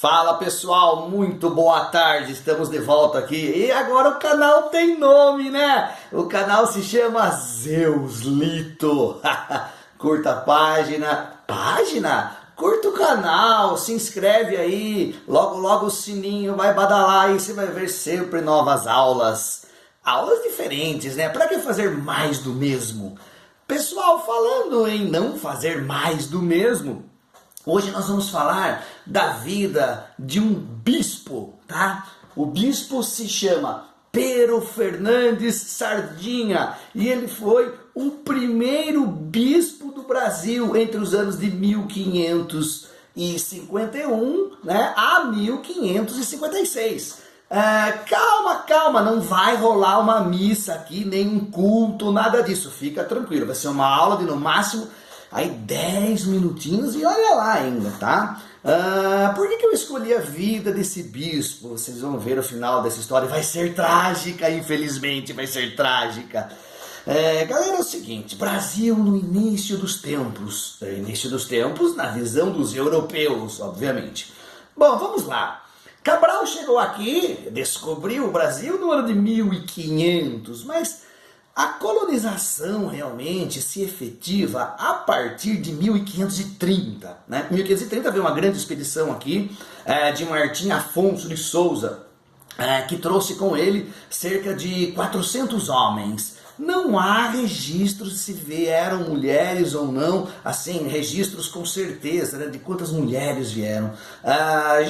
Fala pessoal, muito boa tarde, estamos de volta aqui e agora o canal tem nome, né? O canal se chama Zeus Lito. Curta a página? Curta o canal, se inscreve aí, logo o sininho vai badalar e você vai ver sempre novas aulas diferentes, né? Para que fazer mais do mesmo? Pessoal, falando em não fazer mais do mesmo, hoje nós vamos falar da vida de um bispo, tá? O bispo se chama Pero Fernandes Sardinha e ele foi o primeiro bispo do Brasil entre os anos de 1551, né, a 1556. Calma, não vai rolar uma missa aqui, nem um culto, nada disso, fica tranquilo, vai ser uma aula de no máximo aí 10 minutinhos e olha lá ainda, tá? Por que eu escolhi a vida desse bispo? Vocês vão ver o final dessa história, vai ser trágica, infelizmente vai ser trágica. Galera, é o seguinte, Brasil no início dos tempos, na visão dos europeus, obviamente. Bom, vamos lá. Cabral chegou aqui, descobriu o Brasil no ano de 1500, mas a colonização realmente se efetiva a partir de 1530. Né? Em 1530 veio uma grande expedição aqui de Martim Afonso de Souza, que trouxe com ele cerca de 400 homens. Não há registros se vieram mulheres ou não, assim, registros com certeza, né, de quantas mulheres vieram.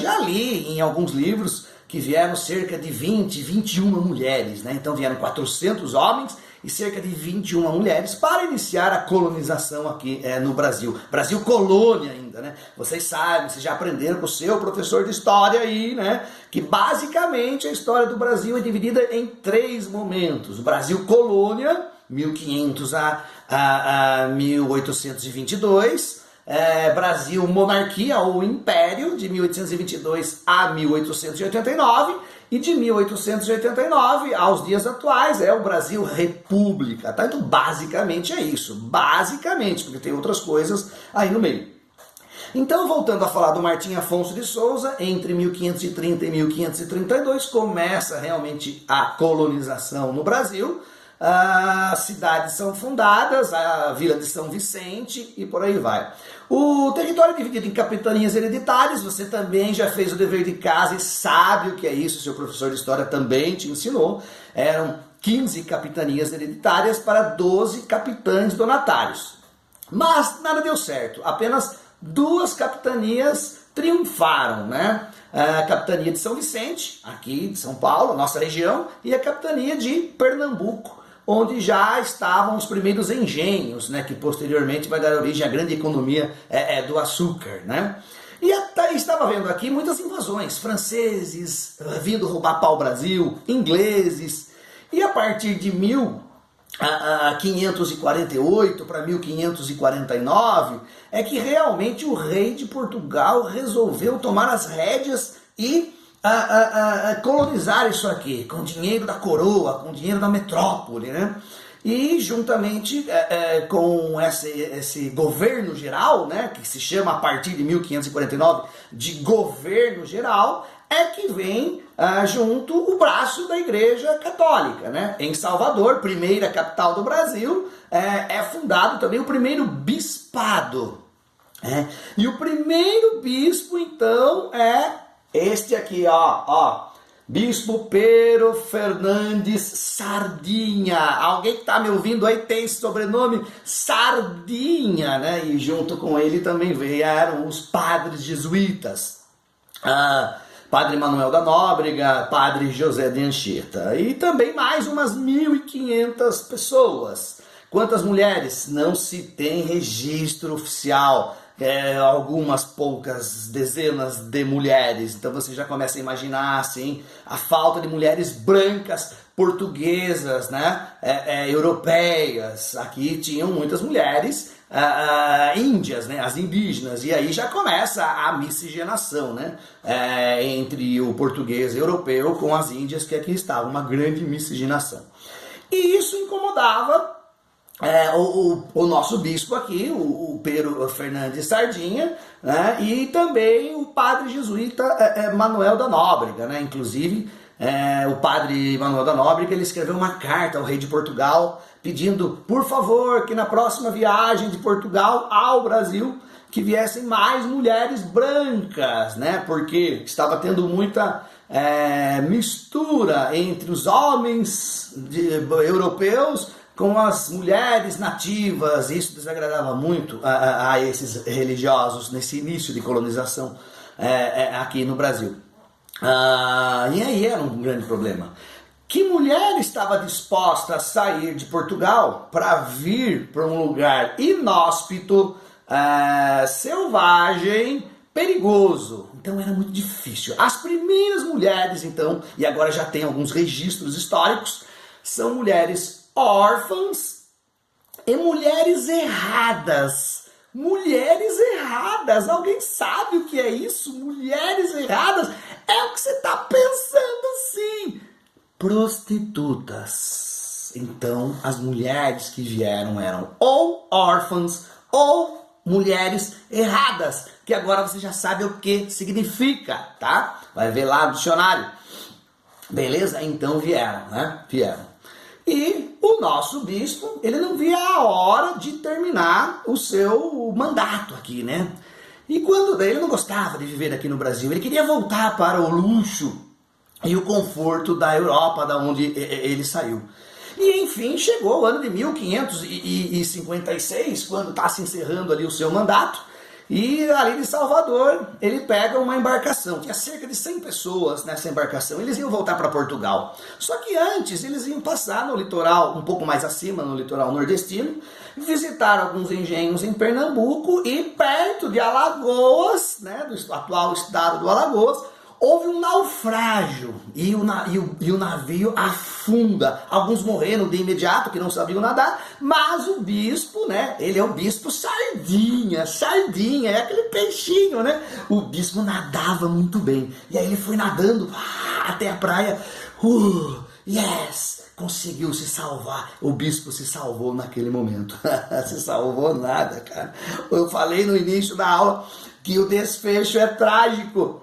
Já li em alguns livros que vieram cerca de 21 mulheres, né? Então vieram 400 homens e cerca de 21 mulheres para iniciar a colonização aqui no Brasil. Brasil colônia ainda, né? Vocês sabem, vocês já aprenderam com o seu professor de história aí, né? Que basicamente a história do Brasil é dividida em 3 momentos. O Brasil colônia, 1500 a 1822. Brasil monarquia ou império, de 1822 a 1889. E de 1889 aos dias atuais é o Brasil república, tá? Então basicamente é isso, basicamente, porque tem outras coisas aí no meio. Então, voltando a falar do Martim Afonso de Souza, entre 1530 e 1532 começa realmente a colonização no Brasil. As cidades são fundadas, a Vila de São Vicente e por aí vai. O território é dividido em capitanias hereditárias, você também já fez o dever de casa e sabe o que é isso, seu professor de história também te ensinou. Eram 15 capitanias hereditárias para 12 capitães donatários. Mas nada deu certo, apenas 2 capitanias triunfaram, né? A capitania de São Vicente, aqui de São Paulo, nossa região, e a capitania de Pernambuco, onde já estavam os primeiros engenhos, né, que posteriormente vai dar origem à grande economia do açúcar, né? E até estava vendo aqui muitas invasões, franceses vindo roubar pau-brasil, ingleses, e a partir de 1548 para 1549 é que realmente o rei de Portugal resolveu tomar as rédeas e colonizar isso aqui, com dinheiro da coroa, com dinheiro da metrópole, né? E juntamente com esse governo geral, né, que se chama a partir de 1549 de governo geral, é que vem junto o braço da Igreja Católica, né? Em Salvador, primeira capital do Brasil, é fundado também o primeiro bispado. E o primeiro bispo, então, é este aqui, ó. Bispo Pero Fernandes Sardinha. Alguém que está me ouvindo aí tem esse sobrenome Sardinha, né? E junto com ele também vieram os padres jesuítas. Padre Manuel da Nóbrega, Padre José de Anchieta. E também mais umas 1.500 pessoas. Quantas mulheres? Não se tem registro oficial. Algumas poucas dezenas de mulheres. Então você já começa a imaginar assim, a falta de mulheres brancas, portuguesas, né? Europeias. Aqui tinham muitas mulheres índias, né? As indígenas. E aí já começa a miscigenação, né? Entre o português europeu com as índias que aqui estavam. Uma grande miscigenação. E isso incomodava o nosso bispo aqui, o Pero Fernandes Sardinha, né, e também o padre jesuíta Manuel da Nóbrega, né, inclusive o padre Manuel da Nóbrega, ele escreveu uma carta ao rei de Portugal pedindo, por favor, que na próxima viagem de Portugal ao Brasil, que viessem mais mulheres brancas, né, porque estava tendo muita mistura entre os homens europeus com as mulheres nativas. Isso desagradava muito a esses religiosos nesse início de colonização aqui no Brasil. E aí era um grande problema. Que mulher estava disposta a sair de Portugal para vir para um lugar inóspito, selvagem, perigoso? Então era muito difícil. As primeiras mulheres, então, e agora já tem alguns registros históricos, são mulheres órfãs e mulheres erradas. Mulheres erradas. Alguém sabe o que é isso? Mulheres erradas. É o que você está pensando, sim. Prostitutas. Então, as mulheres que vieram eram ou órfãs ou mulheres erradas, que agora você já sabe o que significa, tá? Vai ver lá no dicionário. Beleza? Então vieram, né? Vieram. E o nosso bispo, ele não via a hora de terminar o seu mandato aqui, né? E quando ele não gostava de viver aqui no Brasil, ele queria voltar para o luxo e o conforto da Europa, da onde ele saiu. E enfim, chegou o ano de 1556, quando está se encerrando ali o seu mandato, e ali de Salvador ele pega uma embarcação, tinha cerca de 100 pessoas nessa embarcação, eles iam voltar para Portugal. Só que antes eles iam passar no litoral, um pouco mais acima, no litoral nordestino, visitar alguns engenhos em Pernambuco e perto de Alagoas, né, do atual estado do Alagoas, houve um naufrágio e o navio afunda. Alguns morreram de imediato, que não sabiam nadar, mas o bispo, né? Ele é o bispo sardinha, é aquele peixinho, né? O bispo nadava muito bem. E aí ele foi nadando até a praia. Yes! Conseguiu se salvar. O bispo se salvou naquele momento. Se salvou nada, cara. Eu falei no início da aula que o desfecho é trágico.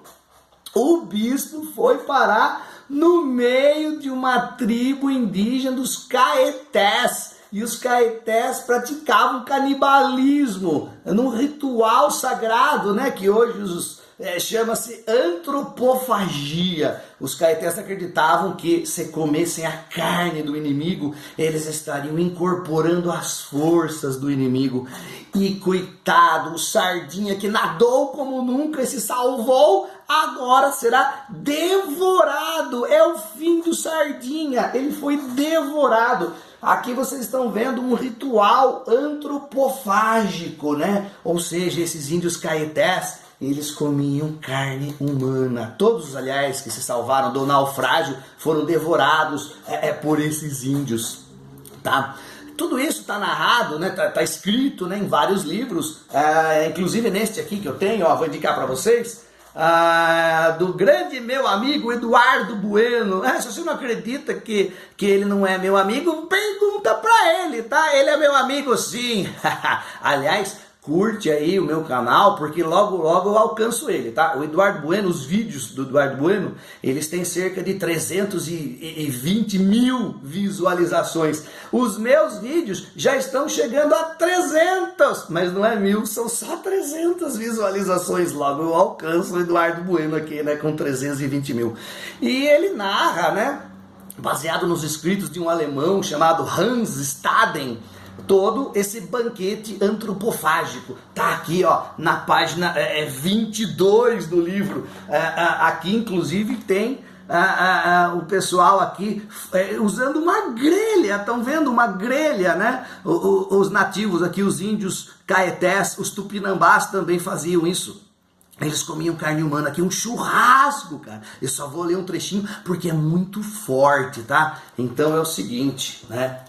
O bispo foi parar no meio de uma tribo indígena dos Caetés. E os Caetés praticavam canibalismo num ritual sagrado, né, que hoje chama-se antropofagia. Os Caetés acreditavam que se comessem a carne do inimigo, eles estariam incorporando as forças do inimigo. E coitado, o Sardinha que nadou como nunca e se salvou, agora será devorado. É o fim do Sardinha, ele foi devorado. Aqui vocês estão vendo um ritual antropofágico, né? Ou seja, esses índios Caetés, eles comiam carne humana. Todos, aliás, que se salvaram do naufrágio foram devorados por esses índios, tá? Tudo isso está narrado, né? Tá escrito, né, em vários livros, inclusive neste aqui que eu tenho, vou indicar para vocês, do grande meu amigo Eduardo Bueno. Se você não acredita que ele não é meu amigo, pergunta para ele, tá? Ele é meu amigo, sim. Aliás, curte aí o meu canal, porque logo logo eu alcanço ele, tá? O Eduardo Bueno, os vídeos do Eduardo Bueno, eles têm cerca de 320 mil visualizações. Os meus vídeos já estão chegando a 300, mas não é 1000, são só 300 visualizações. Logo eu alcanço o Eduardo Bueno aqui, né, com 320 mil. E ele narra, né, baseado nos escritos de um alemão chamado Hans Staden, todo esse banquete antropofágico. Tá aqui, ó, na página 22 do livro. Aqui, inclusive, tem o pessoal aqui usando uma grelha. Estão vendo uma grelha, né? Os nativos aqui, os índios Caetés, os tupinambás também faziam isso. Eles comiam carne humana aqui, um churrasco, cara. Eu só vou ler um trechinho porque é muito forte, tá? Então é o seguinte, né?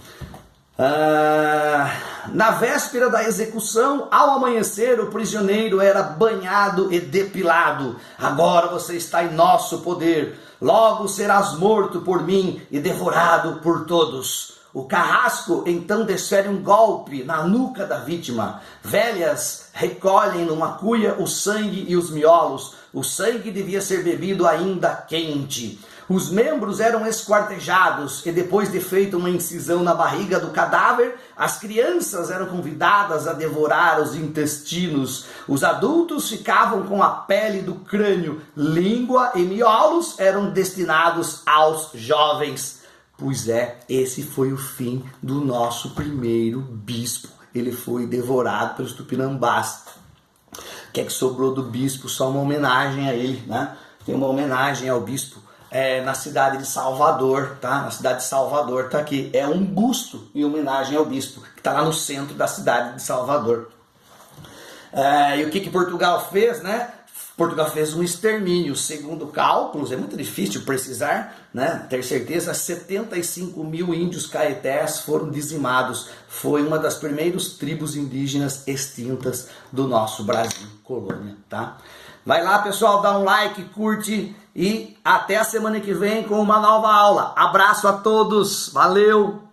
Na véspera da execução, ao amanhecer, o prisioneiro era banhado e depilado. Agora você está em nosso poder. Logo serás morto por mim e devorado por todos. O carrasco então desfere um golpe na nuca da vítima. Velhas recolhem numa cuia o sangue e os miolos. O sangue devia ser bebido ainda quente. Os membros eram esquartejados e depois de feita uma incisão na barriga do cadáver, as crianças eram convidadas a devorar os intestinos. Os adultos ficavam com a pele do crânio. Língua e miolos eram destinados aos jovens. Pois é, esse foi o fim do nosso primeiro bispo. Ele foi devorado pelos tupinambás. O que é que sobrou do bispo? Só uma homenagem a ele, né? Tem uma homenagem ao bispo na cidade de Salvador, tá? Na cidade de Salvador, tá aqui. É um busto em homenagem ao bispo, que está lá no centro da cidade de Salvador. E o que Portugal fez, né? Portugal fez um extermínio, segundo cálculos, é muito difícil precisar, né, ter certeza, 75 mil índios caetés foram dizimados. Foi uma das primeiras tribos indígenas extintas do nosso Brasil, colônia, tá? Vai lá, pessoal, dá um like, curte e até a semana que vem com uma nova aula. Abraço a todos, valeu!